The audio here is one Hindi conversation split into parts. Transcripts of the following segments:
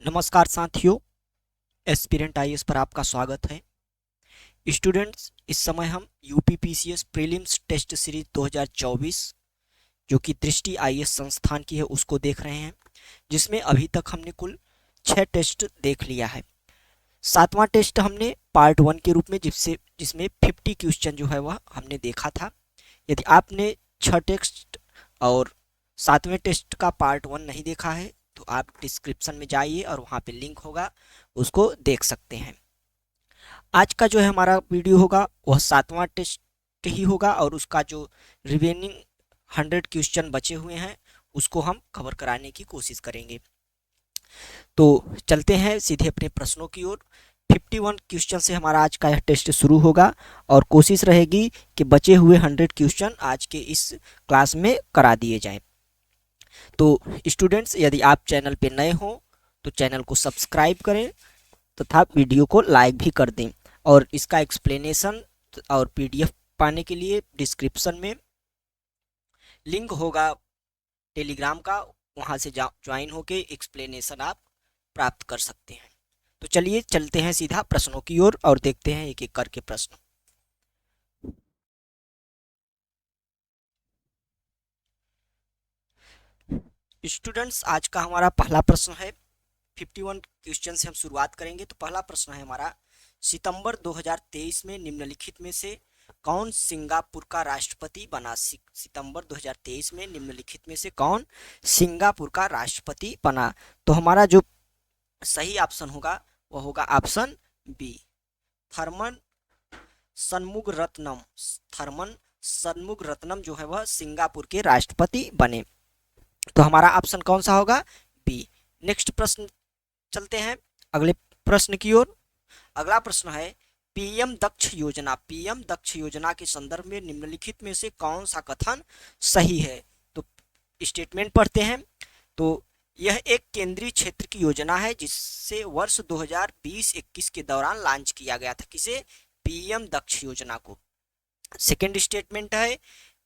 नमस्कार साथियों, एस्पिरेंट आईएएस पर आपका स्वागत है। स्टूडेंट्स, इस समय हम यूपीपीसीएस प्रीलिम्स टेस्ट सीरीज 2024 जो कि दृष्टि आईएएस संस्थान की है उसको देख रहे हैं, जिसमें अभी तक हमने कुल 6 टेस्ट देख लिया है। 7वां टेस्ट हमने पार्ट 1 के रूप में जिसमें 50 क्वेश्चन जो है वह हमने देखा था। यदि आपने 6 टेस्ट और 7वें टेस्ट का पार्ट 1 नहीं देखा है तो आप डिस्क्रिप्शन में जाइए और वहाँ पे लिंक होगा, उसको देख सकते हैं। आज का जो है हमारा वीडियो होगा वह 7वां टेस्ट ही होगा और उसका जो रिमेनिंग 100 क्वेश्चन बचे हुए हैं उसको हम कवर कराने की कोशिश करेंगे। तो चलते हैं सीधे अपने प्रश्नों की ओर। 51 क्वेश्चन से हमारा आज का यह टेस्ट शुरू होगा और कोशिश रहेगी कि बचे हुए 100 क्वेश्चन आज के इस क्लास में करा दिए जाएं। तो स्टूडेंट्स, यदि आप चैनल पे नए हो तो चैनल को सब्सक्राइब करें तथा वीडियो को लाइक भी कर दें, और इसका एक्सप्लेनेशन और पीडीएफ पाने के लिए डिस्क्रिप्शन में लिंक होगा टेलीग्राम का, वहां से ज्वाइन होके एक्सप्लेनेशन आप प्राप्त कर सकते हैं। तो चलिए चलते हैं सीधा प्रश्नों की ओर और देखते हैं एक एक करके प्रश्न। स्टूडेंट्स, आज का हमारा पहला प्रश्न है। 51 क्वेश्चन से हम शुरुआत करेंगे। तो पहला प्रश्न है हमारा, सितंबर 2023 में निम्नलिखित में से कौन सिंगापुर का राष्ट्रपति बना? सितंबर 2023 में निम्नलिखित में से कौन सिंगापुर का राष्ट्रपति बना? तो हमारा जो सही ऑप्शन होगा वह होगा ऑप्शन बी, थर्मन शनमुगरत्नम। थर्मन शनमुगरत्नम जो है वह सिंगापुर के राष्ट्रपति बने। तो हमारा ऑप्शन कौन सा होगा? बी। नेक्स्ट प्रश्न चलते हैं अगले प्रश्न की ओर। अगला प्रश्न है, पीएम दक्ष योजना। पीएम दक्ष योजना के संदर्भ में निम्नलिखित में से कौन सा कथन सही है? तो स्टेटमेंट पढ़ते हैं। तो यह एक केंद्रीय क्षेत्र की योजना है जिससे वर्ष 2020-21 के दौरान लॉन्च किया गया था। किसे? पीएम दक्ष योजना को। सेकेंड स्टेटमेंट है,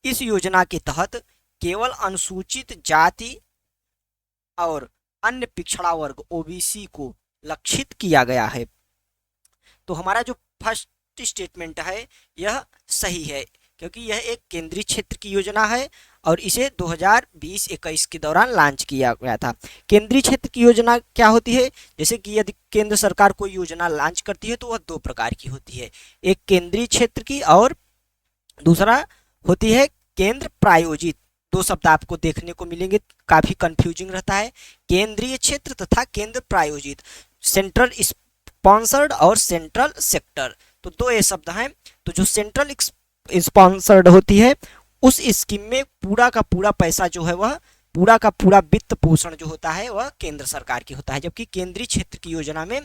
इस योजना के तहत केवल अनुसूचित जाति और अन्य पिछड़ा वर्ग ओबीसी को लक्षित किया गया है। तो हमारा जो फर्स्ट स्टेटमेंट है यह सही है, क्योंकि यह एक केंद्रीय क्षेत्र की योजना है और इसे 2020-21 के दौरान लॉन्च किया गया था। केंद्रीय क्षेत्र की योजना क्या होती है? जैसे कि यदि केंद्र सरकार कोई योजना लॉन्च करती है तो वह 2 प्रकार की होती है, एक केंद्रीय क्षेत्र की और दूसरा होती है केंद्र प्रायोजित। 2 शब्द आपको देखने को मिलेंगे, काफी कंफ्यूजिंग रहता है, केंद्रीय क्षेत्र तथा केंद्र प्रायोजित, सेंट्रल स्पॉन्सर्ड और सेंट्रल सेक्टर। तो 2 ये शब्द हैं। तो जो सेंट्रल स्पॉन्सर्ड होती है उस स्कीम में पूरा का पूरा पैसा जो है वह पूरा का पूरा वित्त पोषण जो होता है वह केंद्र सरकार की होता है, जबकि केंद्रीय क्षेत्र की योजना में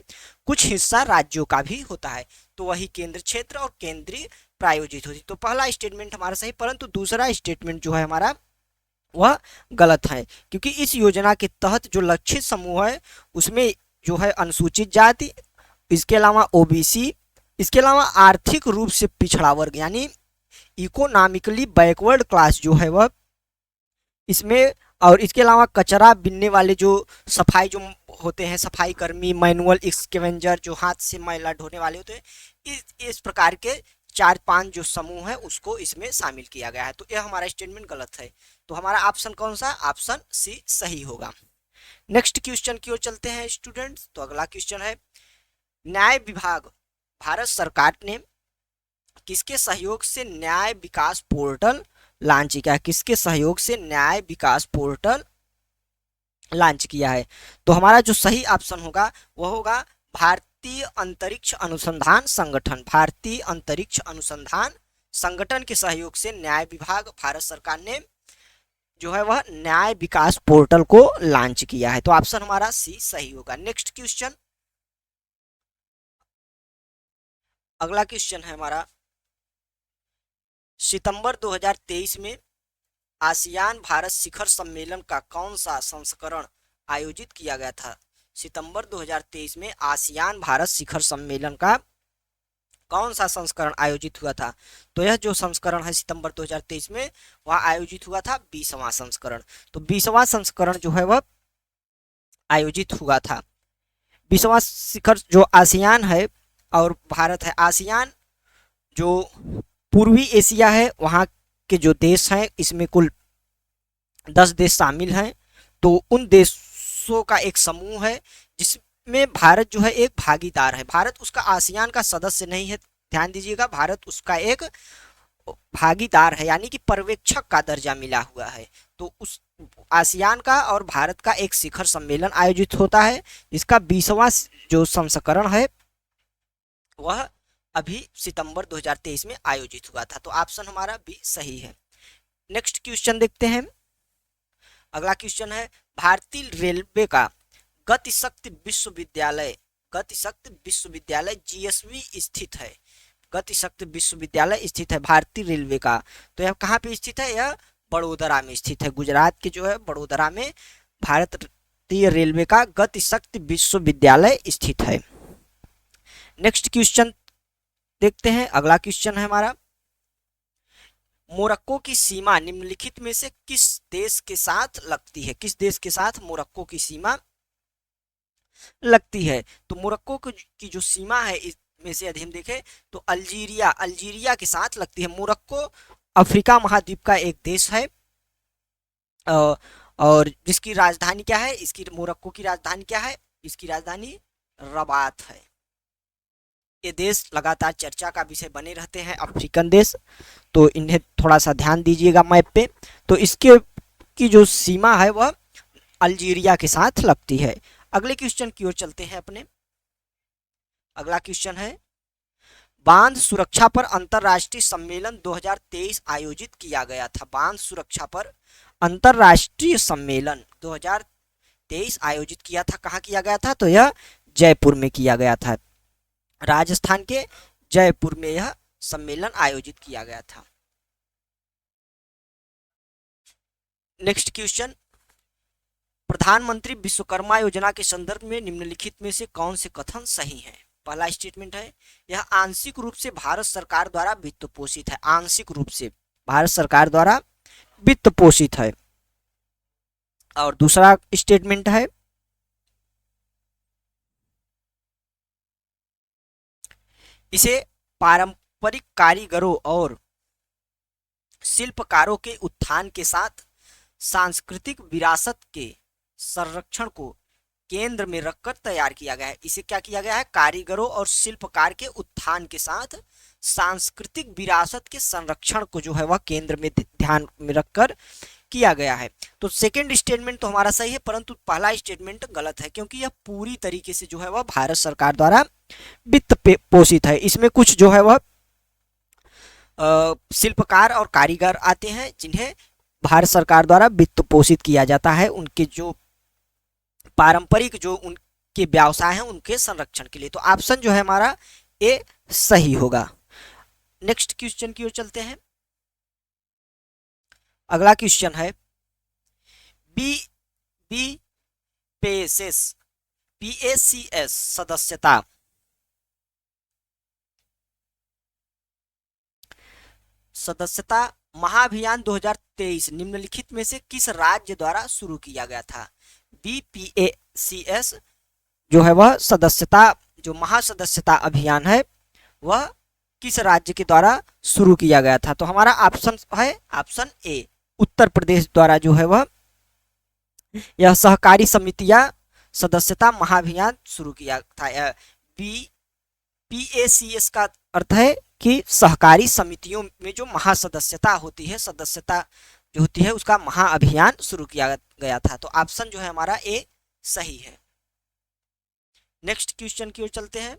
कुछ हिस्सा राज्यों का भी होता है। तो वही केंद्र क्षेत्र और केंद्रीय प्रायोजित होती। तो पहला स्टेटमेंट हमारा सही, परंतु दूसरा स्टेटमेंट जो है हमारा वह गलत है, क्योंकि इस योजना के तहत जो लक्षित समूह है उसमें जो है अनुसूचित जाति, इसके अलावा ओबीसी, इसके अलावा आर्थिक रूप से पिछड़ा वर्ग यानी इकोनॉमिकली बैकवर्ड क्लास जो है वह इसमें, और इसके अलावा कचरा बीनने वाले जो सफाई जो होते हैं, सफाई कर्मी, मैनुअल एक्सकेवेंजर जो हाथ से मैला ढोने वाले होते हैं, इस प्रकार के 4-5 जो समूह है उसको इसमें शामिल किया गया है। तो यह हमारा स्टेटमेंट गलत है। तो हमारा ऑप्शन कौन सा? ऑप्शन सी सही होगा। नेक्स्ट क्वेश्चन की ओर चलते हैं स्टूडेंट्स। तो अगला क्वेश्चन है, न्याय विभाग भारत सरकार ने किसके सहयोग से न्याय विकास पोर्टल लॉन्च किया है? किसके सहयोग से न्याय विकास पोर्टल लॉन्च किया है? तो हमारा जो सही ऑप्शन होगा वह होगा भारतीय अंतरिक्ष अनुसंधान संगठन। भारतीय अंतरिक्ष अनुसंधान संगठन के सहयोग से न्याय विभाग भारत सरकार ने जो है वह न्याय विकास पोर्टल को लॉन्च किया है। तो ऑप्शन हमारा सी सही होगा। नेक्स्ट क्वेश्चन, अगला क्वेश्चन है हमारा, सितंबर 2023 में आसियान भारत शिखर सम्मेलन का कौन सा संस्करण आयोजित किया गया था? सितंबर 2023 में आसियान भारत शिखर सम्मेलन का कौन सा संस्करण आयोजित हुआ था? तो यह जो संस्करण है सितंबर 2023 में वह आयोजित हुआ था 20वां संस्करण। तो 20वां संस्करण जो है वह आयोजित हुआ था। 20वां शिखर जो आसियान है और भारत है। आसियान जो पूर्वी एशिया है वहाँ के जो देश हैं, इसमें कुल 10 देश शामिल हैं। तो उन देशों का एक समूह है जिसमें भारत जो है एक भागीदार है। भारत उसका आसियान का सदस्य नहीं है, ध्यान दीजिएगा, भारत उसका एक भागीदार है, यानी कि पर्यवेक्षक का दर्जा मिला हुआ है। तो उस आसियान का और भारत का एक शिखर सम्मेलन आयोजित होता है, जिसका 20वां जो संस्करण है वह अभी सितंबर 2023 में आयोजित हुआ था। तो ऑप्शन हमारा बी सही है। नेक्स्ट क्वेश्चन देखते हैं। अगला क्वेश्चन है, भारतीय रेलवे का गतिशक्ति विश्वविद्यालय, गतिशक्ति विश्वविद्यालय जीएसवी स्थित है। गतिशक्ति विश्वविद्यालय स्थित है भारतीय रेलवे का, तो यह कहाँ पे स्थित है? यह बड़ोदरा में स्थित है, गुजरात के जो है बड़ोदरा में भारतीय रेलवे का गतिशक्ति विश्वविद्यालय स्थित है। नेक्स्ट क्वेश्चन देखते हैं। अगला क्वेश्चन है हमारा, मोरक्को की सीमा निम्नलिखित में से किस देश के साथ लगती है? किस देश के साथ मोरक्को की सीमा लगती है? तो मोरक्को की जो सीमा है इसमें से यदि हम देखें तो अल्जीरिया, अल्जीरिया के साथ लगती है। मोरक्को अफ्रीका महाद्वीप का एक देश है और जिसकी राजधानी क्या है? इसकी मोरक्को की राजधानी क्या है? इसकी राजधानी रबात है। ये देश लगातार चर्चा का विषय बने रहते हैं, अफ्रीकन देश, तो इन्हें थोड़ा सा ध्यान दीजिएगा मैप पे। तो इसके की जो सीमा है वह अल्जीरिया के साथ लगती है। अगले क्वेश्चन की ओर चलते हैं अपने। अगला क्वेश्चन है, बांध सुरक्षा पर अंतरराष्ट्रीय सम्मेलन 2023 आयोजित किया गया था। बांध सुरक्षा पर अंतरराष्ट्रीय सम्मेलन 2023 आयोजित किया था, कहाँ किया गया था? तो यह जयपुर में किया गया था, राजस्थान के जयपुर में यह सम्मेलन आयोजित किया गया था। नेक्स्ट क्वेश्चन, प्रधानमंत्री विश्वकर्मा योजना के संदर्भ में निम्नलिखित में से कौन से कथन सही हैं? पहला स्टेटमेंट है, यह आंशिक रूप से भारत सरकार द्वारा वित्त पोषित है। आंशिक रूप से भारत सरकार द्वारा वित्त पोषित है। और दूसरा स्टेटमेंट है, इसे पारंपरिक कारीगरों और शिल्पकारों के उत्थान के साथ सांस्कृतिक विरासत के संरक्षण को केंद्र में रखकर तैयार किया गया है। इसे क्या किया गया है? कारीगरों और शिल्पकार के उत्थान के साथ सांस्कृतिक विरासत के संरक्षण को जो है वह केंद्र में ध्यान में रखकर किया गया है। तो सेकंड स्टेटमेंट तो हमारा सही है, परंतु पहला स्टेटमेंट गलत है, क्योंकि यह पूरी तरीके से जो है वह भारत सरकार द्वारा वित्त पोषित है। इसमें कुछ जो है वह शिल्पकार और कारीगर आते हैं जिन्हें भारत सरकार द्वारा वित्त पोषित किया जाता है, उनके जो पारंपरिक जो उनके व्यवसाय हैं उनके संरक्षण के लिए। तो ऑप्शन जो है हमारा ए सही होगा। नेक्स्ट क्वेश्चन की ओर चलते हैं। अगला क्वेश्चन है, बी बी पीएसीएस सदस्यता महाअभियान 2023 निम्नलिखित में से किस राज्य द्वारा शुरू किया गया था? बीपीएसीएस जो है वह सदस्यता, जो महासदस्यता अभियान है वह किस राज्य के द्वारा शुरू किया गया था? तो हमारा ऑप्शन है ऑप्शन ए, उत्तर प्रदेश द्वारा जो है वह यह सहकारी समितियां सदस्यता महाअभियान शुरू किया था। पीएसीएस का अर्थ है कि सहकारी समितियों में जो महासदस्यता होती है, सदस्यता जो होती है उसका महाअभियान शुरू किया गया था। तो ऑप्शन जो है हमारा ए सही है। नेक्स्ट क्वेश्चन की ओर चलते हैं।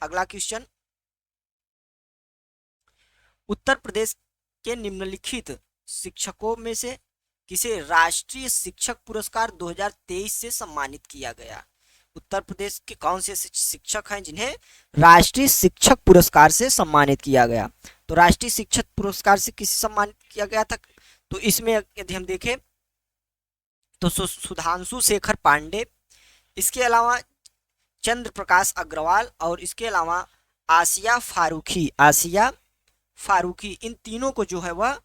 अगला क्वेश्चन, उत्तर प्रदेश के निम्नलिखित शिक्षकों में से किसे राष्ट्रीय शिक्षक पुरस्कार 2023 से सम्मानित किया गया? उत्तर प्रदेश के कौन से शिक्षक हैं जिन्हें राष्ट्रीय शिक्षक पुरस्कार से सम्मानित किया गया? तो राष्ट्रीय शिक्षक पुरस्कार से किसे सम्मानित किया गया था? तो इसमें यदि हम देखें तो सुधांशु शेखर पांडे, इसके अलावा चंद्र प्रकाश अग्रवाल और इसके अलावा आसिया फारूकी, इन तीनों को जो है वह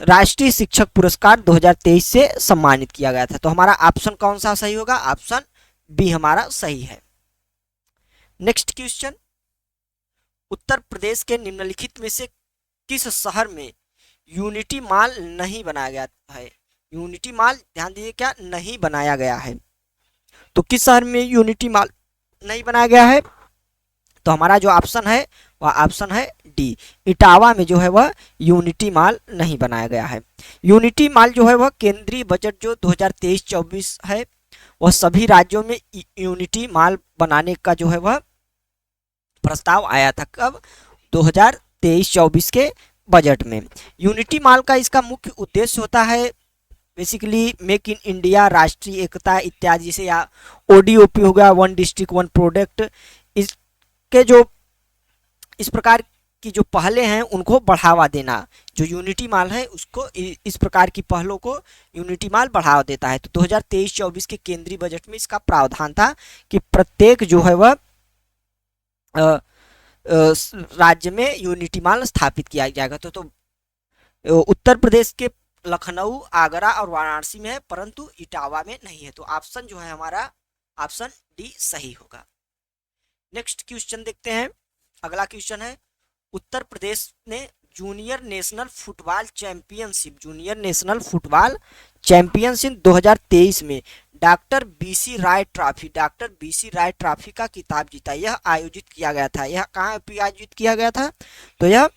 राष्ट्रीय शिक्षक पुरस्कार 2023 से सम्मानित किया गया था। तो हमारा ऑप्शन कौन सा सही होगा? ऑप्शन बी हमारा सही है। नेक्स्ट क्वेश्चन, उत्तर प्रदेश के निम्नलिखित में से किस शहर में यूनिटी मॉल नहीं बनाया गया है? यूनिटी मॉल ध्यान दीजिए क्या नहीं बनाया गया है। तो किस शहर में यूनिटी मॉल नहीं बनाया गया है? तो हमारा जो ऑप्शन है वह ऑप्शन है डी, इटावा में जो है वह यूनिटी मॉल नहीं बनाया गया है। यूनिटी मॉल जो है वह केंद्रीय बजट जो 2023-24 है वह सभी राज्यों में यूनिटी मॉल बनाने का जो है वह प्रस्ताव आया था। कब? 2023-24 के बजट में। यूनिटी मॉल का इसका मुख्य उद्देश्य होता है बेसिकली मेक इन इंडिया, राष्ट्रीय एकता इत्यादि, जैसे या ODOP हो गया, वन डिस्ट्रिक्ट वन प्रोडक्ट, इसके जो इस प्रकार की जो पहले हैं उनको बढ़ावा देना। जो यूनिटी मॉल है उसको इस प्रकार की पहलों को यूनिटी मॉल बढ़ावा देता है। तो 2023-24 के केंद्रीय बजट में इसका प्रावधान था कि प्रत्येक जो है वह राज्य में यूनिटी मॉल स्थापित किया जाएगा। तो उत्तर प्रदेश के लखनऊ, आगरा और वाराणसी में है, परंतु इटावा में नहीं है। तो ऑप्शन जो है हमारा ऑप्शन डी सही होगा। नेक्स्ट क्वेश्चन देखते हैं। अगला क्वेश्चन है, उत्तर प्रदेश ने जूनियर नेशनल फुटबॉल चैंपियनशिप 2023 में डॉक्टर BC राय ट्रॉफी का खिताब जीता। यह आयोजित किया गया था। यह कहाँ पे आयोजित किया गया था? तो यह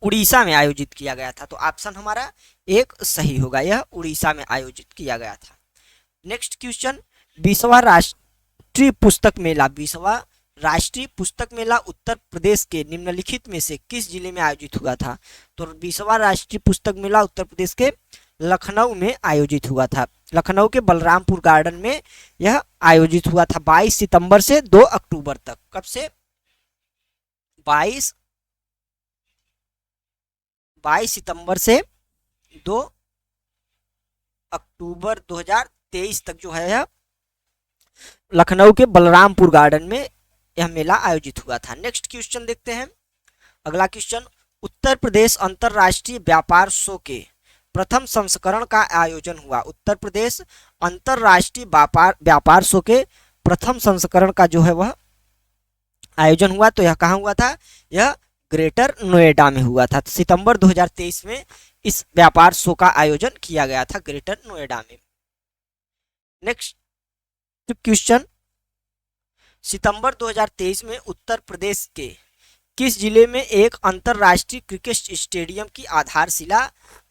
उड़ीसा में आयोजित किया गया था। तो ऑप्शन हमारा एक सही होगा, यह उड़ीसा में आयोजित किया गया था। नेक्स्ट क्वेश्चन, 20वां राष्ट्रीय पुस्तक मेला उत्तर प्रदेश के निम्नलिखित में से किस जिले में आयोजित हुआ था? तो 20वां राष्ट्रीय पुस्तक मेला उत्तर प्रदेश के लखनऊ में आयोजित हुआ था। लखनऊ के बलरामपुर गार्डन में यह आयोजित हुआ था 22 सितंबर से 2 अक्टूबर तक। कब से? 22 सितंबर से 2 अक्टूबर 2023 तक जो है लखनऊ के बलरामपुर गार्डन में यह मेला आयोजित हुआ था। नेक्स्ट क्वेश्चन देखते हैं। अगला क्वेश्चन, उत्तर प्रदेश अंतरराष्ट्रीय व्यापार शो के प्रथम संस्करण का आयोजन हुआ। उत्तर प्रदेश अंतरराष्ट्रीय व्यापार शो के प्रथम संस्करण का जो है वह आयोजन हुआ। तो यह कहाँ हुआ था? यह ग्रेटर नोएडा में हुआ था। सितंबर 2023 में इस व्यापार शो का आयोजन किया गया था ग्रेटर नोएडा में। नेक्स्ट क्वेश्चन, सितंबर 2023 में उत्तर प्रदेश के किस जिले में एक अंतरराष्ट्रीय क्रिकेट स्टेडियम की आधारशिला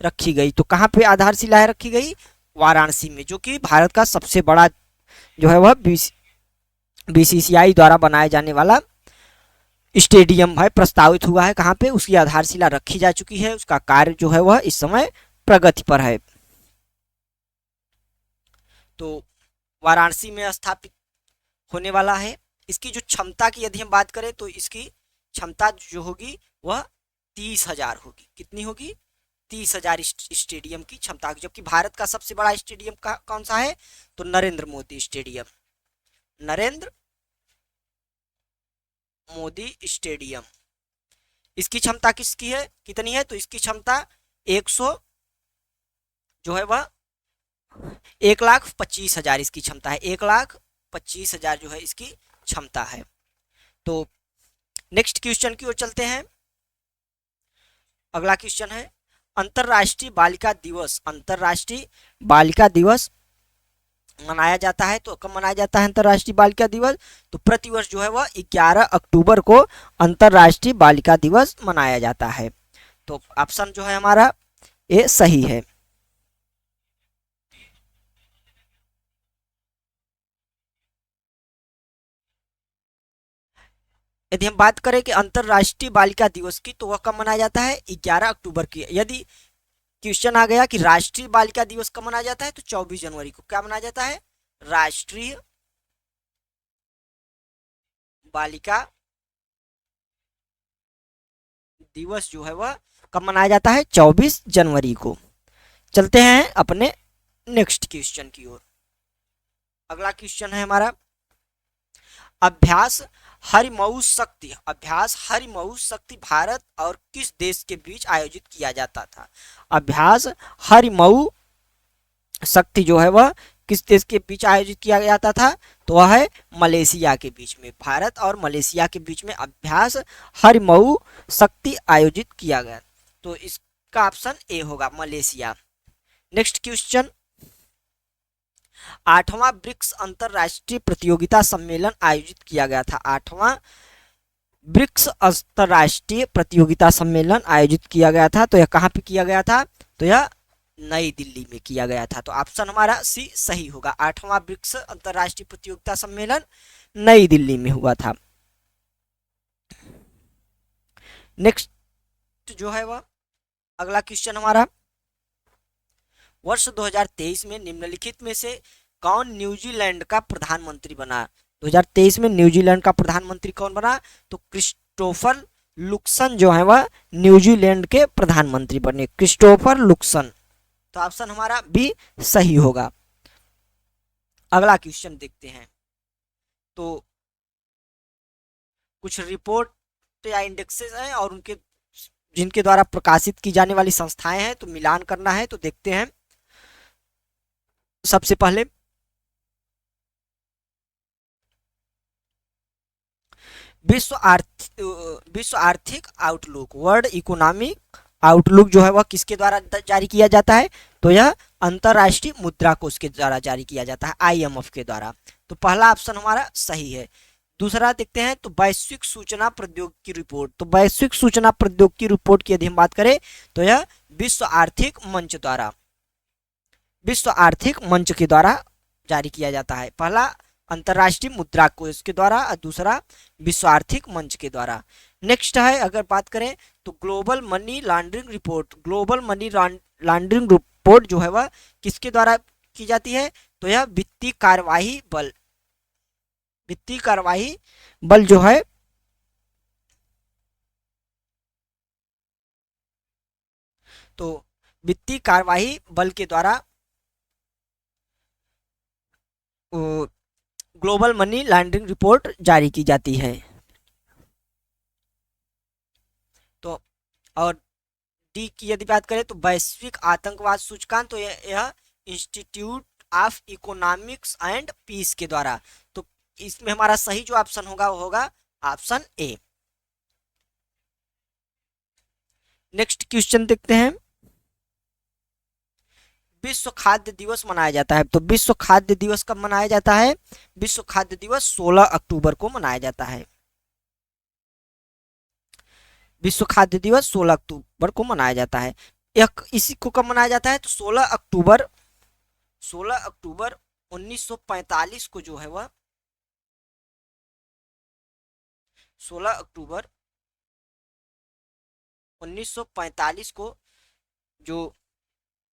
रखी गई? तो कहाँ पे आधारशिला रखी गई? वाराणसी में, जो कि भारत का सबसे बड़ा जो है वह BCCI द्वारा बनाया जाने वाला स्टेडियम है, प्रस्तावित हुआ है। कहाँ पे? उसकी आधारशिला रखी जा चुकी है। उसका कार्य जो है वह इस समय प्रगति पर है। तो वाराणसी में स्थापित होने वाला है। इसकी जो क्षमता की यदि हम बात करें तो इसकी क्षमता जो होगी वह 30,000 होगी। कितनी होगी? 30,000 स्टेडियम की क्षमता होगी। जबकि भारत का सबसे बड़ा स्टेडियम कौन सा है? तो नरेंद्र मोदी स्टेडियम। इसकी क्षमता किसकी है? कितनी है? तो इसकी क्षमता 100 जो है वह 1,25,000 इसकी क्षमता है। 1,25,000 जो है इसकी क्षमता है। तो नेक्स्ट क्वेश्चन की ओर चलते हैं। अगला क्वेश्चन है, अंतरराष्ट्रीय बालिका दिवस मनाया जाता है। तो कब मनाया जाता है अंतरराष्ट्रीय बालिका दिवस? तो प्रतिवर्ष जो है वह 11 अक्टूबर को अंतरराष्ट्रीय बालिका दिवस मनाया जाता है। तो ऑप्शन जो है हमारा ये सही है। यदि हम बात करें कि अंतरराष्ट्रीय बालिका दिवस की, तो वह कब मनाया जाता है? 11 अक्टूबर की। यदि क्वेश्चन आ गया कि राष्ट्रीय बालिका दिवस कब मनाया जाता है, तो 24 जनवरी को। क्या मनाया जाता है? राष्ट्रीय बालिका दिवस जो है वह कब मनाया जाता है? 24 जनवरी को। चलते हैं अपने नेक्स्ट क्वेश्चन की ओर। अगला क्वेश्चन है हमारा, अभ्यास हरिमऊ शक्ति भारत और किस देश के बीच आयोजित किया जाता था? अभ्यास हरिमऊ शक्ति जो है वह किस देश के बीच आयोजित किया जाता था? तो वह है मलेशिया के बीच में। भारत और मलेशिया के बीच में अभ्यास हरिमऊ शक्ति आयोजित किया गया। तो इसका ऑप्शन ए होगा, मलेशिया। नेक्स्ट क्वेश्चन, 8वां ब्रिक्स अंतरराष्ट्रीय प्रतियोगिता सम्मेलन आयोजित किया गया था। 8वां ब्रिक्स अंतरराष्ट्रीय प्रतियोगिता सम्मेलन आयोजित किया गया था। तो यह कहाँ पे किया गया था? तो यह नई दिल्ली में किया गया था। तो ऑप्शन हमारा सी सही होगा। 8वां ब्रिक्स अंतरराष्ट्रीय प्रतियोगिता सम्मेलन नई दिल्ली में हुआ था। नेक्स्ट जो है वह अगला क्वेश्चन हमारा, वर्ष 2023 में निम्नलिखित में से कौन न्यूजीलैंड का प्रधानमंत्री बना? 2023 में न्यूजीलैंड का प्रधानमंत्री कौन बना? तो क्रिस्टोफर लुक्सन जो है वह न्यूजीलैंड के प्रधानमंत्री बने, क्रिस्टोफर लुक्सन। तो ऑप्शन हमारा बी सही होगा। अगला क्वेश्चन देखते हैं। तो कुछ रिपोर्ट या इंडेक्सेस हैं और उनके जिनके द्वारा प्रकाशित की जाने वाली संस्थाएं हैं, तो मिलान करना है। तो देखते हैं। सबसे पहले विश्व आर्थिक आउटलुक, वर्ल्ड इकोनॉमिक आउटलुक जो है वह किसके द्वारा जारी किया जाता है? तो यह अंतरराष्ट्रीय मुद्रा कोष के द्वारा जारी किया जाता है, IMF के द्वारा। तो पहला ऑप्शन हमारा सही है। दूसरा देखते हैं, तो वैश्विक सूचना प्रौद्योगिकी रिपोर्ट। तो वैश्विक सूचना प्रौद्योगिकी रिपोर्ट की यदि हम बात करें तो यह विश्व आर्थिक मंच के द्वारा जारी किया जाता है। पहला अंतरराष्ट्रीय मुद्रा कोष के द्वारा और दूसरा विश्व आर्थिक मंच के द्वारा। नेक्स्ट है, अगर बात करें तो global money laundering report. Global money laundering report जो है वह किसके द्वारा की जाती है? तो यह वित्तीय कार्यवाही बल जो है तो वित्तीय कार्यवाही बल के द्वारा ग्लोबल मनी लॉन्ड्रिंग रिपोर्ट जारी की जाती है। तो और डी की यदि बात करें तो वैश्विक आतंकवाद सूचकांक, तो यह institute of economics and peace के द्वारा। तो इसमें हमारा सही जो ऑप्शन होगा वो होगा ऑप्शन ए। नेक्स्ट क्वेश्चन देखते हैं। विश्व खाद्य दिवस मनाया जाता है। तो विश्व खाद्य दिवस कब मनाया जाता है? विश्व खाद्य दिवस 16 अक्टूबर को मनाया जाता है। विश्व खाद्य दिवस 16 अक्टूबर को मनाया जाता है। इसी को कब मनाया जाता है? तो 16 अक्टूबर 1945 को जो है वह 16 अक्टूबर 1945 को जो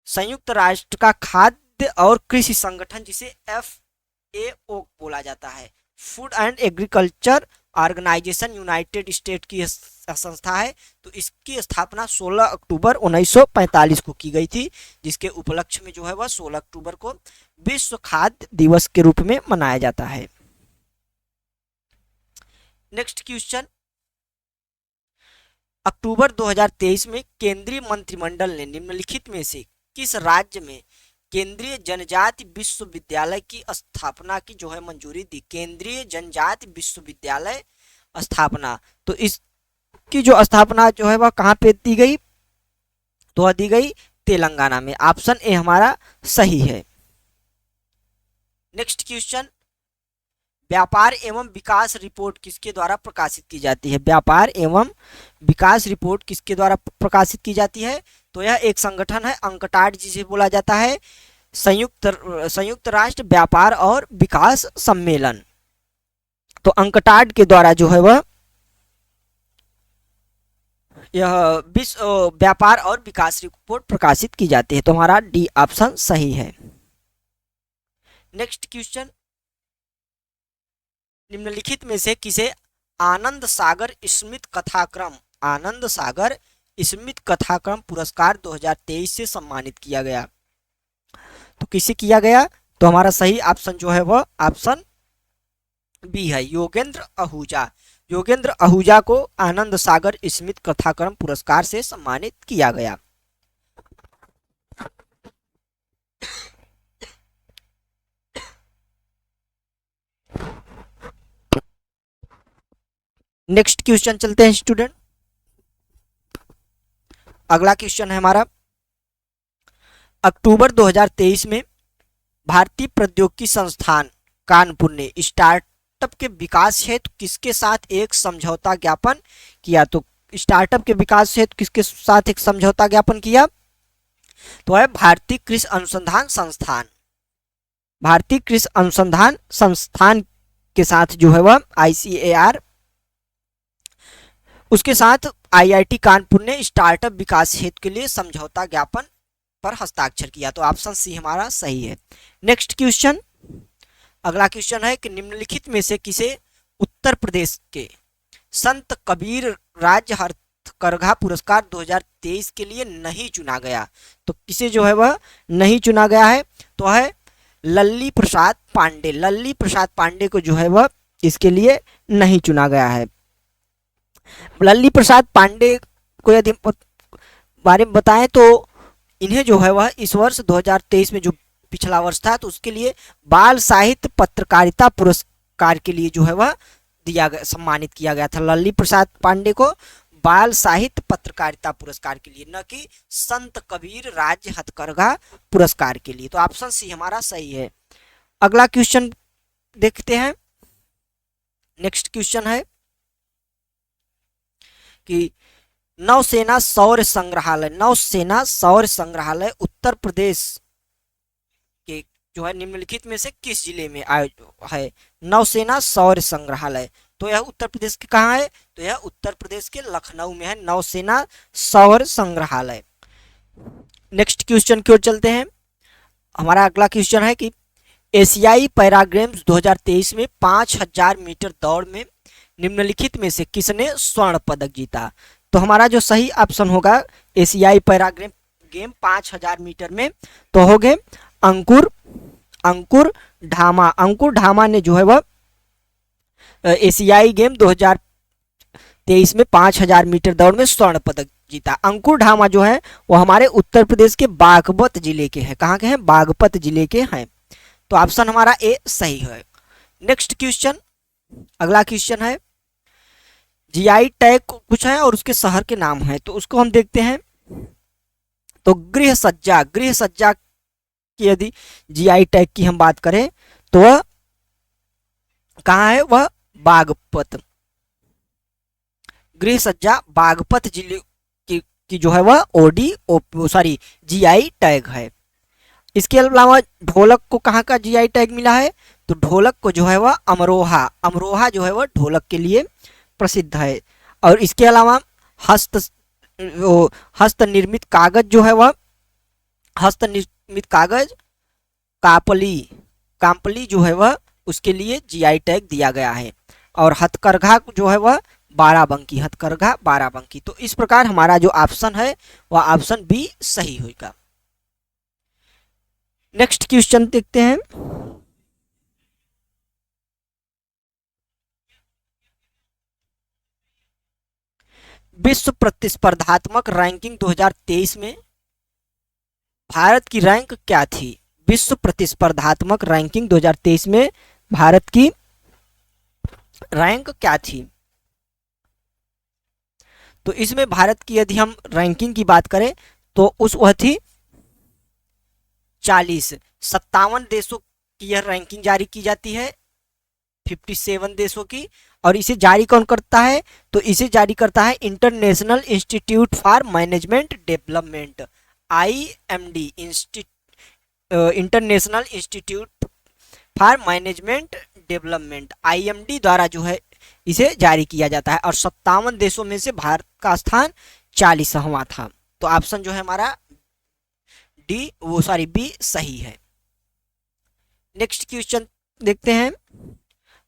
संयुक्त राष्ट्र का खाद्य और कृषि संगठन, जिसे FAO बोला जाता है, food and agriculture organization, United State की संस्था है। तो इसकी स्थापना 16 अक्टूबर 1945 को की गई थी, जिसके उपलक्ष्य में जो है वह 16 अक्टूबर को विश्व खाद्य दिवस के रूप में मनाया जाता है। नेक्स्ट क्वेश्चन, अक्टूबर 2023 में केंद्रीय मंत्रिमंडल ने निम्नलिखित में से किस राज्य में केंद्रीय जनजाति विश्वविद्यालय की स्थापना की जो है मंजूरी दी? केंद्रीय जनजाति विश्वविद्यालय स्थापना, तो इसकी जो स्थापना जो है वह कहाँ पे दी गई? तो दी गई तेलंगाना में। ऑप्शन ए हमारा सही है। नेक्स्ट क्वेश्चन, व्यापार एवं विकास रिपोर्ट किसके द्वारा प्रकाशित की जाती है? व्यापार एवं विकास रिपोर्ट किसके द्वारा प्रकाशित की जाती है? तो यह एक संगठन है, अंकटाड, जिसे बोला जाता है संयुक्त राष्ट्र व्यापार और विकास सम्मेलन। तो अंकटाड के द्वारा जो है वह यह विश्व व्यापार और विकास रिपोर्ट प्रकाशित की जाती है। तो हमारा डी ऑप्शन सही है। नेक्स्ट क्वेश्चन, निम्नलिखित में से किसे आनंद सागर स्मिथ कथाक्रम पुरस्कार 2023 से सम्मानित किया गया? तो किसे किया गया? तो हमारा सही ऑप्शन जो है वह ऑप्शन बी है, योगेंद्र आहूजा को आनंद सागर स्मिथ कथाक्रम पुरस्कार से सम्मानित किया गया। नेक्स्ट क्वेश्चन चलते हैं स्टूडेंट। अगला क्वेश्चन है हमारा, अक्टूबर 2023 में भारतीय प्रौद्योगिकी संस्थान कानपुर ने स्टार्टअप के विकास हेतु किसके साथ एक समझौता ज्ञापन किया? तो स्टार्टअप के विकास हेतु किसके साथ एक समझौता ज्ञापन किया? तो है भारतीय कृषि अनुसंधान संस्थान। भारतीय कृषि अनुसंधान संस्थान के साथ जो है वह ICAR, उसके साथ IIT कानपुर ने स्टार्टअप विकास हेतु के लिए समझौता ज्ञापन पर हस्ताक्षर किया। तो ऑप्शन सी हमारा सही है। नेक्स्ट क्वेश्चन, अगला क्वेश्चन है कि निम्नलिखित में से किसे उत्तर प्रदेश के संत कबीर राज्य हथकरघा पुरस्कार 2023 के लिए नहीं चुना गया? तो किसे जो है वह नहीं चुना गया है? तो है लल्ली प्रसाद पांडे। लल्ली प्रसाद पांडे को जो है वह इसके लिए नहीं चुना गया है। लल्ली प्रसाद पांडे को यदि बारे में बताएं तो इन्हें जो है वह इस वर्ष 2023 में, जो पिछला वर्ष था, तो उसके लिए बाल साहित्य पत्रकारिता पुरस्कार के लिए जो है वह दिया गया, सम्मानित किया गया था। लल्ली प्रसाद पांडे को बाल साहित्य पत्रकारिता पुरस्कार के लिए, न कि संत कबीर राज्य हथकरघा पुरस्कार के लिए। तो ऑप्शन सी हमारा सही है। अगला क्वेश्चन देखते हैं। नेक्स्ट क्वेश्चन है कि नौसेना शौर्य संग्रहालय, नौसेना शौर्य संग्रहालय उत्तर प्रदेश के जो है निम्नलिखित में से किस जिले में है? नौसेना शौर्य संग्रहालय, तो यह उत्तर प्रदेश के कहाँ है? तो यह उत्तर प्रदेश के लखनऊ में है नौसेना शौर्य संग्रहालय। नेक्स्ट क्वेश्चन की ओर चलते हैं। हमारा अगला क्वेश्चन है कि एशियाई पैरा गेम्स 2023 में 5000 मीटर दौड़ में निम्नलिखित में से किसने स्वर्ण पदक जीता? तो हमारा जो सही ऑप्शन होगा एशियाई पैरा गेम 5000 मीटर में, तो हो गए अंकुर ढामा। अंकुर ढामा ने जो है वह एशियाई गेम 2023 में 5000 मीटर दौड़ में स्वर्ण पदक जीता। अंकुर ढामा जो है वो हमारे उत्तर प्रदेश के बागपत जिले के हैं। कहाँ के हैं? बागपत जिले के हैं। तो ऑप्शन हमारा ए सही है। नेक्स्ट क्वेश्चन, अगला क्वेश्चन है, GI टैग कुछ है और उसके शहर के नाम है, तो उसको हम देखते हैं। तो गृह सज्जा की यदि GI टैग की हम बात करें तो वह कहाँ है? वह बागपत। गृह सज्जा बागपत जिले की जो है वह GI टैग है। इसके अलावा ढोलक को कहाँ का GI टैग मिला है? तो ढोलक को जो है वह अमरोहा जो है वह ढोलक के लिए प्रसिद्ध है। और इसके अलावा हस्त निर्मित कागज जो है वह हस्तनिर्मित कागज काम्पली जो है वह उसके लिए GI टैग दिया गया है। और हथकरघा जो है वह हथकरघा बाराबंकी। तो इस प्रकार हमारा जो ऑप्शन है वह ऑप्शन बी सही होगा। नेक्स्ट क्वेश्चन देखते हैं। विश्व प्रतिस्पर्धात्मक रैंकिंग 2023 में भारत की रैंक क्या थी? विश्व प्रतिस्पर्धात्मक रैंकिंग 2023 में भारत की रैंक क्या थी? तो इसमें भारत की यदि हम रैंकिंग की बात करें तो वह थी 40। 57 देशों की यह रैंकिंग जारी की जाती है, 57 देशों की। और इसे जारी कौन करता है? तो इसे जारी करता है international institute for management development, IMD, international institute for management development, IMD द्वारा जो है इसे जारी किया जाता है। और 57 देशों में से भारत का स्थान 40वां था। तो ऑप्शन जो है हमारा बी सही है। नेक्स्ट क्वेश्चन देखते हैं।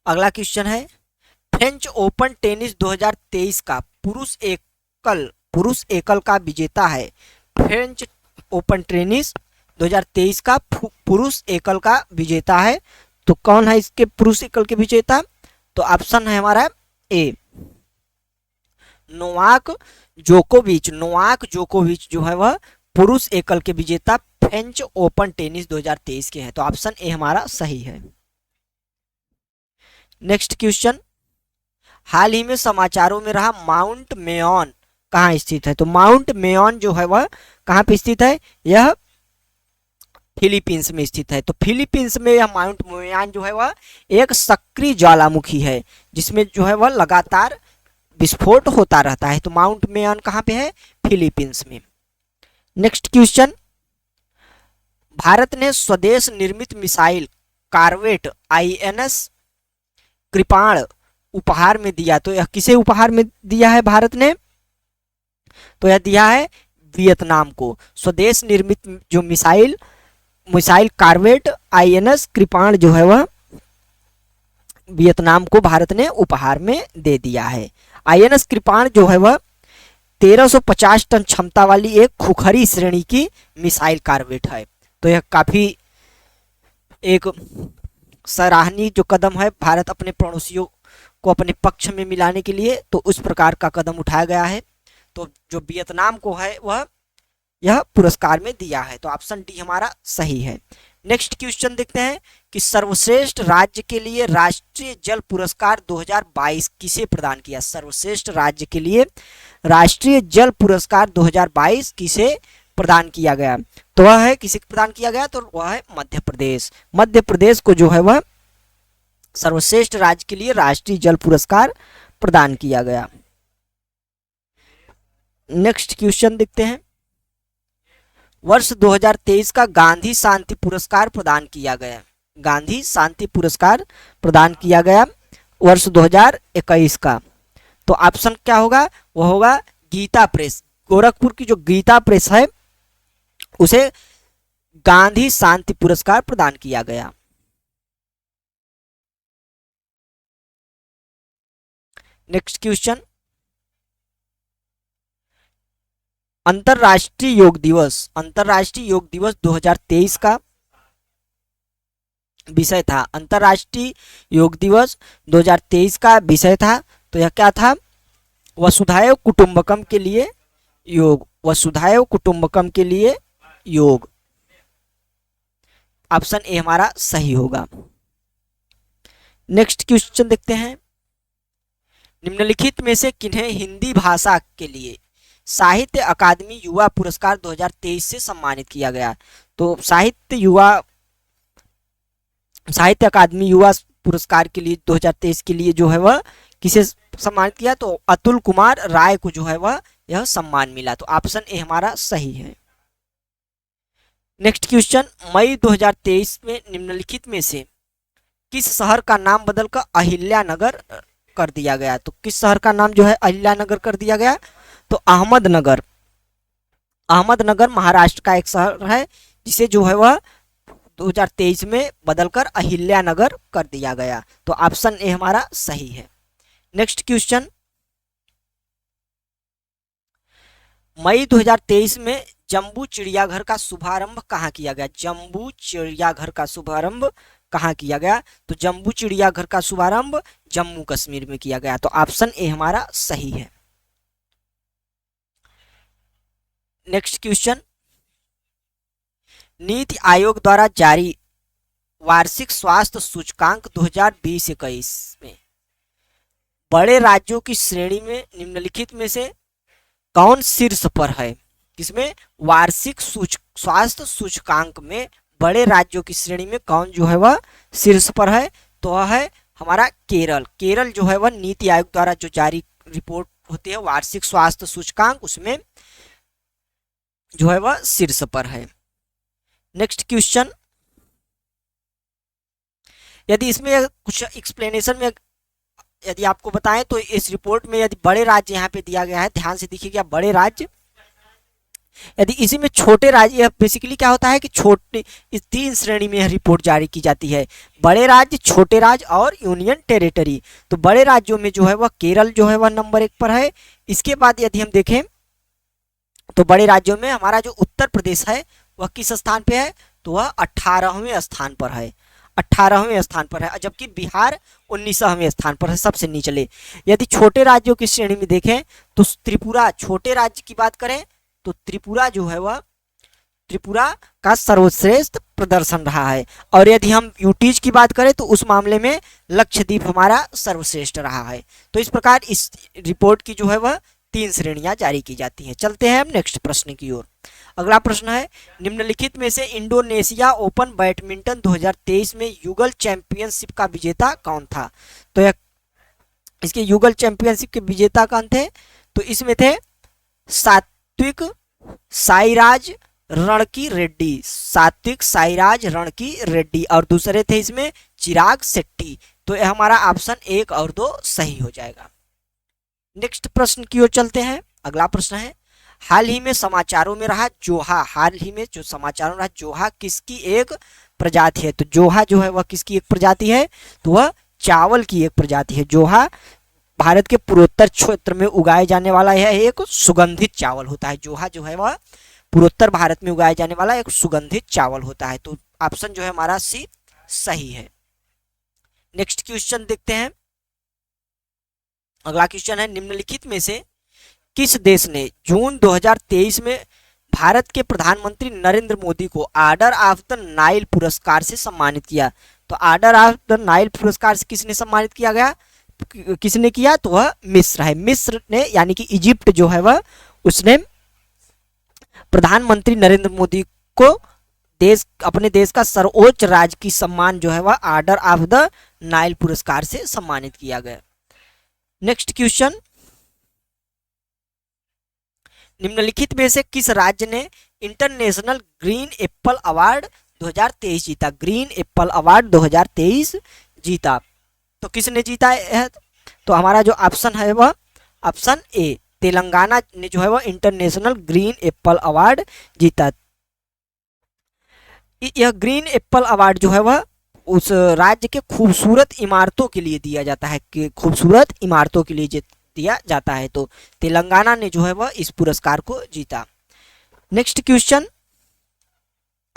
अगला क्वेश्चन है, फ्रेंच ओपन टेनिस 2023 का पुरुष एकल का विजेता है। फ्रेंच ओपन टेनिस 2023 का पुरुष एकल का विजेता है, तो कौन है इसके पुरुष एकल के विजेता? तो ऑप्शन है हमारा ए नोवाक जोकोविच जो है वह पुरुष एकल के विजेता फ्रेंच ओपन टेनिस 2023 के हैं। तो ऑप्शन ए हमारा सही है। नेक्स्ट क्वेश्चन, हाल ही में समाचारों में रहा माउंट मेयॉन कहाँ स्थित है? तो माउंट मेयॉन जो है वह कहाँ पे स्थित है? यह फिलीपींस में स्थित है। तो फिलीपींस में यह माउंट मेयॉन जो है वह एक सक्रिय ज्वालामुखी है जिसमें जो है वह लगातार विस्फोट होता रहता है। तो माउंट मेयॉन कहाँ पे है? फिलीपींस में। नेक्स्ट क्वेश्चन, भारत ने स्वदेश निर्मित मिसाइल कॉर्वेट INS कृपाण उपहार में दिया। तो यह किसे उपहार में दिया है भारत ने? तो यह दिया है वियतनाम को। स्वदेश निर्मित जो मिसाइल कॉर्वेट INS कृपाण जो है वह वियतनाम को भारत ने उपहार में दे दिया है। INS कृपाण जो है वह 1350 टन क्षमता वाली एक खुखरी श्रेणी की मिसाइल कॉर्वेट है। तो यह काफी एक सराहनीय जो कदम है भारत अपने पड़ोसियों को अपने पक्ष में मिलाने के लिए, तो उस प्रकार का कदम उठाया गया है। तो जो वियतनाम को है वह यह पुरस्कार में दिया है। तो ऑप्शन डी हमारा सही है। नेक्स्ट क्वेश्चन देखते हैं कि सर्वश्रेष्ठ राज्य के लिए राष्ट्रीय जल पुरस्कार 2022 किसे प्रदान किया? सर्वश्रेष्ठ राज्य के लिए राष्ट्रीय जल पुरस्कार 2022 किसे प्रदान किया गया? तो वह है किसे प्रदान किया गया? तो वह है मध्य प्रदेश। मध्य प्रदेश को जो है वह सर्वश्रेष्ठ राज्य के लिए राष्ट्रीय जल पुरस्कार प्रदान किया गया। नेक्स्ट क्वेश्चन देखते हैं, वर्ष 2023 का गांधी शांति पुरस्कार प्रदान किया गया। गांधी शांति पुरस्कार प्रदान किया गया वर्ष 2021 का। तो ऑप्शन क्या होगा? वह होगा गीता प्रेस। गोरखपुर की जो गीता प्रेस है उसे गांधी शांति पुरस्कार प्रदान किया गया। नेक्स्ट क्वेश्चन, अंतरराष्ट्रीय योग दिवस 2023 का विषय था। अंतरराष्ट्रीय योग दिवस 2023 का विषय था। तो यह क्या था? वसुधैव कुटुंबकम के लिए योग। वसुधैव कुटुंबकम के लिए योग। ऑप्शन ए हमारा सही होगा। नेक्स्ट क्वेश्चन देखते हैं, निम्नलिखित में से किन्हें हिंदी भाषा के लिए साहित्य अकादमी युवा पुरस्कार 2023 से सम्मानित किया गया? तो साहित्य अकादमी युवा पुरस्कार के लिए 2023 के लिए जो है वह किसे सम्मानित किया? तो अतुल कुमार राय को जो है वह यह सम्मान मिला। तो ऑप्शन ए हमारा सही है। नेक्स्ट क्वेश्चन, मई 2023 में निम्नलिखित में से किस शहर का नाम बदलकर अहिल्यानगर कर दिया गया? तो किस शहर का नाम जो है अहिल्यानगर कर दिया गया? तो अहमदनगर। अहमदनगर महाराष्ट्र का एक शहर है जिसे जो है वह 2023 में बदलकर अहिल्यानगर कर दिया गया। तो ऑप्शन ए हमारा सही है। नेक्स्ट क्वेश्चन, मई 2023 में जम्बू चिड़ियाघर का शुभारंभ कहाँ किया गया? जम्बू चिड़ियाघर का शुभारंभ कहाँ किया गया? तो जम्बू चिड़ियाघर का शुभारंभ जम्मू कश्मीर में किया गया। तो ऑप्शन ए हमारा सही है। नेक्स्ट क्वेश्चन, नीति आयोग द्वारा जारी वार्षिक स्वास्थ्य सूचकांक 2020-21 में बड़े राज्यों की श्रेणी में निम्नलिखित में से कौन शीर्ष पर है? किसमें? वार्षिक स्वास्थ्य सूचकांक में बड़े राज्यों की श्रेणी में कौन जो है वह शीर्ष पर है? तो वह है हमारा केरल। केरल जो है वह नीति आयोग द्वारा जो जारी रिपोर्ट होती है वार्षिक स्वास्थ्य सूचकांक, उसमें जो है वह शीर्ष पर है। नेक्स्ट क्वेश्चन, यदि इसमें कुछ एक्सप्लेनेशन में यदि आपको बताएं तो इस रिपोर्ट में यदि बड़े राज्य यहाँ पे दिया गया है, ध्यान से देखिएगा बड़े राज्य, यदि इसी में छोटे राज्य, यह बेसिकली क्या होता है कि छोटे इस 3 श्रेणी में यह रिपोर्ट जारी की जाती है, बड़े राज्य, छोटे राज्य और यूनियन टेरिटरी। तो बड़े राज्यों में जो है वह केरल जो है वह नंबर 1 पर है। इसके बाद यदि हम देखें तो बड़े राज्यों में हमारा जो उत्तर प्रदेश है वह किस स्थान पे है? तो वह 18वें स्थान पर है। 18वें स्थान पर है, जबकि बिहार 19वें स्थान पर है, सबसे नीचले। यदि छोटे राज्यों की श्रेणी में देखें तो त्रिपुरा, छोटे राज्य की बात करें तो त्रिपुरा जो है वह त्रिपुरा का सर्वश्रेष्ठ प्रदर्शन रहा है। और यदि हम यूटीज की बात करें तो उस मामले में लक्षद्वीप हमारा सर्वश्रेष्ठ रहा है। तो इस प्रकार इस रिपोर्ट की जो है वह 3 श्रेणियां जारी की जाती हैं। चलते हैं हम नेक्स्ट प्रश्न की ओर। अगला प्रश्न है, निम्नलिखित में से इंडोनेशिया ओपन बैडमिंटन 2023 में युगल चैंपियनशिप का विजेता कौन था? तो यह इसके युगल चैंपियनशिप के विजेता कौन थे? तो इसमें थे सात्विक साईराज रणकी रेड्डी, सात्विक साईराज रणकी रेड्डी, और दूसरे थे इसमें चिराग शेट्टी। तो यह हमारा ऑप्शन 1 और 2 सही हो जाएगा। नेक्स्ट प्रश्न की ओर चलते हैं। अगला प्रश्न है, हाल ही में समाचारों में रहा जोहा, हाल ही में जो समाचारों में रहा जोहा किसकी एक प्रजाति है? तो जोहा जो है वह किसकी एक प्रजाति है? तो वह चावल की एक प्रजाति है। जोहा भारत के पूर्वोत्तर क्षेत्र में उगाए जाने वाला यह एक सुगंधित चावल होता है। जोहा जो है वह पूर्वोत्तर भारत में उगाए जाने वाला एक सुगंधित चावल होता है। तो ऑप्शन जो है हमारा सी सही है। नेक्स्ट क्वेश्चन देखते हैं। अगला क्वेश्चन है, निम्नलिखित में से किस देश ने जून 2023 में भारत के प्रधानमंत्री नरेंद्र मोदी को ऑर्डर ऑफ द नाइल पुरस्कार से सम्मानित किया? तो ऑर्डर ऑफ द नाइल पुरस्कार से किसने सम्मानित किया गया, किसने किया? तो वह मिस्र है। मिस्र ने, यानी कि इजिप्ट जो है वह, उसने प्रधानमंत्री नरेंद्र मोदी को अपने देश का सर्वोच्च राजकीय सम्मान जो है वह ऑर्डर ऑफ द नाइल पुरस्कार से सम्मानित किया गया। नेक्स्ट क्वेश्चन, निम्नलिखित में से किस राज्य ने इंटरनेशनल ग्रीन एप्पल अवार्ड 2023 जीता? ग्रीन एप्पल अवार्ड 2023 जीता। तो किसने जीता है? तो हमारा जो ऑप्शन है वह ऑप्शन ए, तेलंगाना ने जो है वह इंटरनेशनल ग्रीन एप्पल अवार्ड जीता। यह ग्रीन एप्पल अवार्ड जो है वह उस राज्य के खूबसूरत इमारतों के लिए दिया जाता है, कि खूबसूरत इमारतों के लिए दिया जाता है। तो तेलंगाना ने जो है वह इस पुरस्कार को जीता। Next question,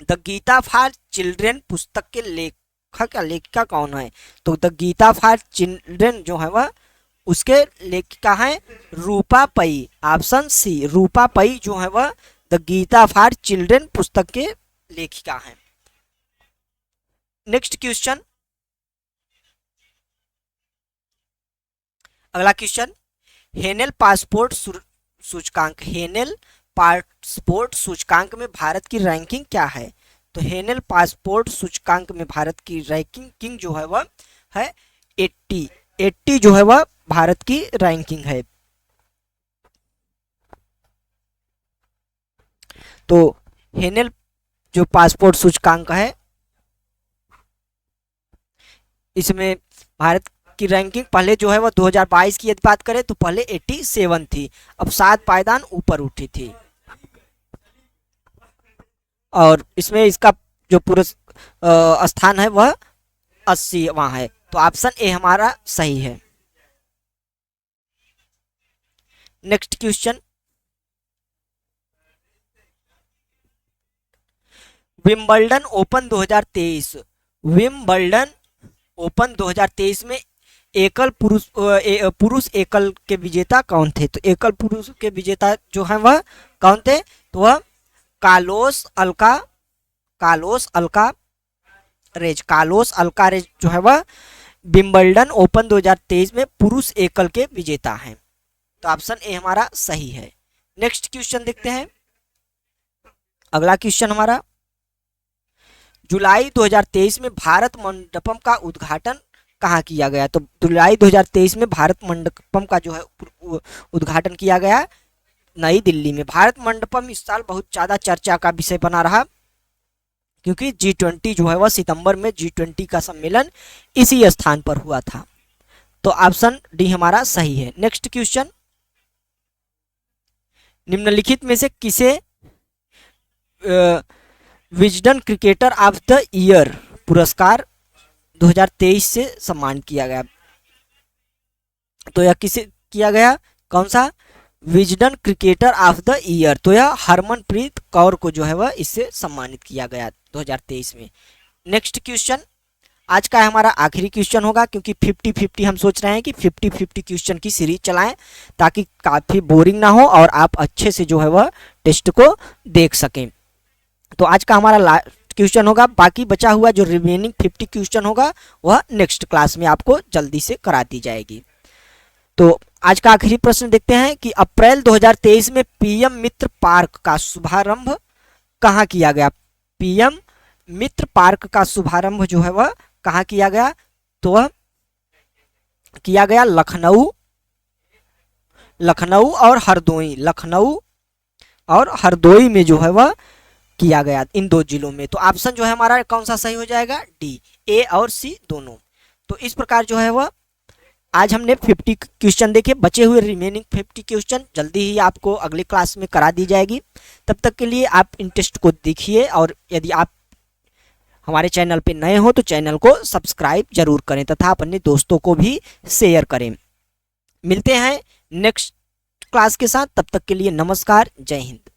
the Gita for children पुस्तक के लेखक या लेखिका कौन है? तो द गीता फॉर चिल्ड्रेन जो है वह, उसके लेखिका है रूपा पई। ऑप्शन सी, रूपा पई जो है वह द गीता फॉर चिल्ड्रेन पुस्तक के लेखिका हैं। नेक्स्ट क्वेश्चन, अगला क्वेश्चन, हेनेल पासपोर्ट सूचकांक, हेनेल पासपोर्ट सूचकांक में भारत की रैंकिंग क्या है? तो हेनेल पासपोर्ट सूचकांक में भारत की रैंकिंग जो है वह है 80 जो है वह भारत की रैंकिंग है। तो हेनेल जो पासपोर्ट सूचकांक है, इसमें भारत की रैंकिंग पहले जो है वह 2022 की यदि बात करें तो पहले 87 थी, अब 7 पायदान ऊपर उठी थी। और इसमें इसका जो स्थान है वह 80वां है। तो ऑप्शन ए हमारा सही है। Next question, Wimbledon open 2023, Wimbledon open 2023 में एकल पुरुष एकल के विजेता कौन थे? तो एकल पुरुष के विजेता जो है वह कौन थे? तो वह कार्लोस अल्कारेज जो है वह विंबलडन ओपन 2023 में पुरुष एकल के विजेता हैं। तो ऑप्शन ए हमारा सही है। नेक्स्ट क्वेश्चन देखते हैं। अगला क्वेश्चन हमारा, जुलाई 2023 में भारत मंडपम का उद्घाटन कहाँ किया गया? तो जुलाई 2023 में भारत मंडपम का जो है उद्घाटन किया गया नई दिल्ली में। भारत मंडपम इस साल बहुत ज़्यादा चर्चा का विषय बना रहा, क्योंकि G20 जो है वह सितंबर में G20 का सम्मेलन इसी स्थान पर हुआ था। तो ऑप्शन डी हमारा सही है। नेक्स्ट क्वेश्चन, निम्नलिखित में से किसे Wisden cricketer of the year पुरस्कार 2023 से सम्मानित किया गया? तो यह किसे किया गया? कौन सा? Wisden cricketer of the year. तो यह हरमनप्रीत कौर को जो है वह इससे सम्मानित किया गया 2023 में। नेक्स्ट क्वेश्चन आज का हमारा आखिरी क्वेश्चन होगा, क्योंकि 50-50 हम सोच रहे हैं कि 50-50 क्वेश्चन की सीरीज चलाएं, ताकि काफ़ी बोरिंग ना हो और आप अच्छे से जो है वह टेस्ट को देख सकें। तो आज का हमारा लास्ट क्वेश्चन होगा, बाकी बचा हुआ जो रिमेनिंग 50 क्वेश्चन होगा वह नेक्स्ट क्लास में आपको जल्दी से करा दी जाएगी। तो आज का आखिरी प्रश्न देखते हैं कि अप्रैल 2023 में पीएम मित्र पार्क का शुभारंभ कहाँ किया गया। पीएम मित्र पार्क का शुभारंभ जो है वह कहाँ किया गया, तो वह किया गया लखनऊ और हरदोई, लखनऊ और हरदोई में जो है वह किया गया, इन दो जिलों में। तो ऑप्शन जो है हमारा कौन सा सही हो जाएगा, डी, ए और सी दोनों। तो इस प्रकार जो है वह आज हमने 50 क्वेश्चन देखे, बचे हुए रिमेनिंग 50 क्वेश्चन जल्दी ही आपको अगली क्लास में करा दी जाएगी। तब तक के लिए आप इन टेस्ट को देखिए, और यदि आप हमारे चैनल पे नए हो तो चैनल को सब्सक्राइब जरूर करें तथा अपने दोस्तों को भी शेयर करें। मिलते हैं नेक्स्ट क्लास के साथ, तब तक के लिए नमस्कार, जय हिंद।